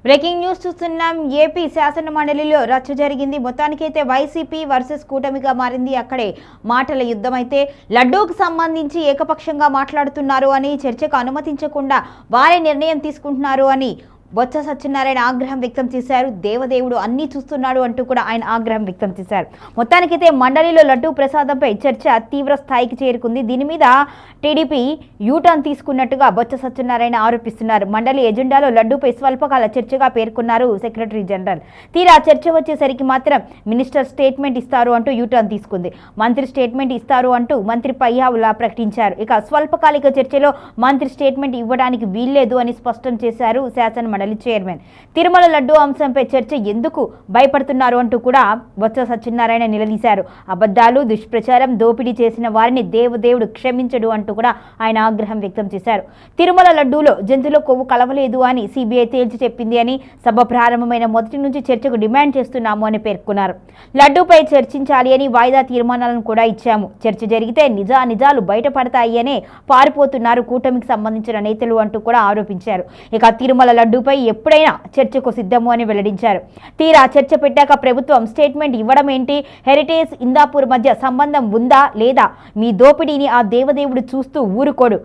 Breaking news చూస్తున్నాం. AP శాసన మండలిలో రచ్చ జరిగింది. మొత్తానికైతే వైసీపీ వర్సెస్ కూటమిగా మారింది. అక్కడే మాటల యుద్ధం. అయితే లడ్డూకు సంబంధించి ఏకపక్షంగా మాట్లాడుతున్నారు అని, చర్చకు అనుమతించకుండా వారే నిర్ణయం తీసుకుంటున్నారు అని బొత్స సత్యనారాయణ ఆగ్రహం వ్యక్తం చేశారు. దేవదేవుడు అన్నీ చూస్తున్నాడు అంటూ కూడా ఆయన ఆగ్రహం వ్యక్తం చేశారు. మొత్తానికైతే మండలిలో లడ్డూ ప్రసాదంపై చర్చ తీవ్ర స్థాయికి చేరుకుంది. దీని మీద టీడీపీ యూటర్న్ తీసుకున్నట్టుగా బొత్స సత్యనారాయణ ఆరోపిస్తున్నారు. మండలి ఎజెండాలో లడ్డూపై స్వల్పకాల చర్చగా పేర్కొన్నారు సెక్రటరీ జనరల్. తీరా చర్చ వచ్చేసరికి మాత్రం మినిస్టర్ స్టేట్మెంట్ ఇస్తారు అంటూ యూటర్న్ తీసుకుంది. మంత్రి స్టేట్మెంట్ ఇస్తారు అంటూ మంత్రి పయ్యావుల ప్రకటించారు. ఇక స్వల్పకాలిక చర్చలో మంత్రి స్టేట్మెంట్ ఇవ్వడానికి వీల్లేదు అని స్పష్టం చేశారు శాసన మండలి చైర్మన్. తిరుమల లడ్డూ అంశంపై చర్చ ఎందుకు భయపడుతున్నారు అంటూ కూడా బొత్స సత్యనారాయణ నిలదీశారు. అబద్ధాలు, దుష్ప్రచారం, దోపిడీ చేసిన వారిని దేవదేవుడు క్షమించడు అంటూ కూడా ఆయన ఆగ్రహం వ్యక్తం చేశారు. తిరుమల లడ్డూలో జంతువుల కొవ్వు కలవలేదు అని సిబిఐ తేల్చి చెప్పింది అని, సభ ప్రారంభమైన మొదటి నుంచి చర్చకు డిమాండ్ చేస్తున్నాము అని పేర్కొన్నారు. లడ్డూపై చర్చించాలి అని వాయిదా తీర్మానాలను కూడా ఇచ్చాము. చర్చ జరిగితే నిజాలు బయటపడతాయి అనే పారిపోతున్నారు కూటమికి సంబంధించిన నేతలు అంటూ కూడా ఆరోపించారు. ఇక తిరుమల లడ్డూపై ఎప్పుడైనా చర్చకు సిద్ధము అని వెల్లడించారు. తీరా చర్చ పెట్టాక ప్రభుత్వం స్టేట్మెంట్ ఇవ్వడం ఏంటి? హెరిటేజ్ ఇందాపూర్ మధ్య సంబంధం ఉందా లేదా? మీ దోపిడీని ఆ దేవదేవుడు చూస్తూ ఊరుకోడు.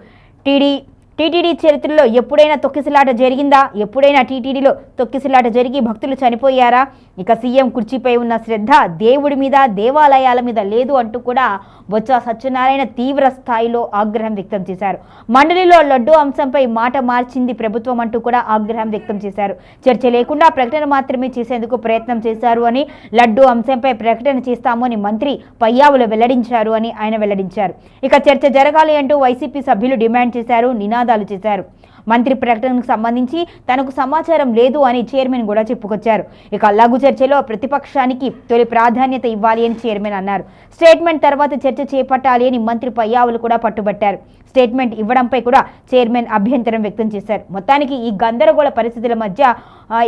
టీటీడీ చరిత్రలో ఎప్పుడైనా తొక్కిసలాట జరిగిందా? ఎప్పుడైనా టీటీడీలో తొక్కిసలాట జరిగి భక్తులు చనిపోయారా? ఇక సీఎం కుర్చీపై ఉన్న శ్రద్ధ దేవుడి మీద, దేవాలయాల మీద లేదు అంటూ కూడా బొత్స సత్యనారాయణ తీవ్ర స్థాయిలో ఆగ్రహం వ్యక్తం చేశారు. మండలిలో లడ్డూ అంశంపై మాట మార్చింది ప్రభుత్వం అంటూ కూడా ఆగ్రహం వ్యక్తం చేశారు. చర్చ లేకుండా ప్రకటన మాత్రమే చేసేందుకు ప్రయత్నం చేశారు అని, లడ్డూ అంశంపై ప్రకటన చేస్తాము అని మంత్రి పయ్యావులు వెల్లడించారు అని ఆయన వెల్లడించారు. ఇక చర్చ జరగాలి అంటూ వైసీపీ సభ్యులు డిమాండ్ చేశారు, నినాదాలు చేశారు. మంత్రి ప్రకటనకు సంబంధించి తనకు సమాచారం లేదు అని చైర్మన్ కూడా చెప్పుకొచ్చారు. ఇక లఘు చర్చలో ప్రతిపక్షానికి తొలి ప్రాధాన్యత ఇవ్వాలి అని చైర్మన్ అన్నారు. స్టేట్మెంట్ తర్వాత చర్చ చేపట్టాలి అని మంత్రి పయ్యావులు కూడా పట్టుబట్టారు. స్టేట్మెంట్ ఇవ్వడంపై కూడా చైర్మన్ అభ్యంతరం వ్యక్తం చేశారు. మొత్తానికి ఈ గందరగోళ పరిస్థితుల మధ్య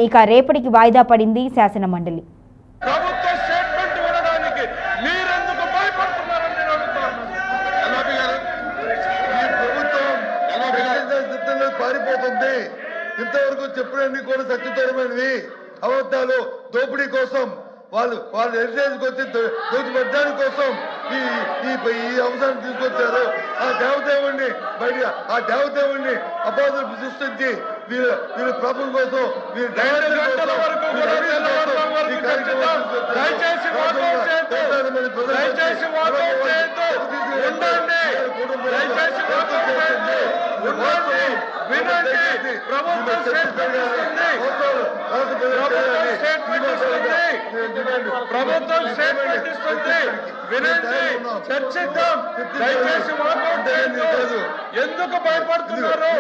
ఇక రేపటికి వాయిదా పడింది శాసన మండలి. పారిపోతుంది. ఇంతవరకు చెప్పినన్ని కూడా సత్యతరమైనవి అబద్ధాలు, దోపిడీ కోసం వాళ్ళు హెరిటేజ్కి వచ్చి దోచిపెట్టడానికి కోసం ఈ అంశాన్ని తీసుకొచ్చారు. ఆ దేవదేవుణ్ణి అబాధలు సృష్టించి వీళ్ళ ప్రభుత్వం కోసం ప్రభుత్వం స్టేట్మెంట్ ఇస్తుంది, వినండి, చర్చిద్దాం. దయచేసి ఎందుకు భయపడుతున్నారు?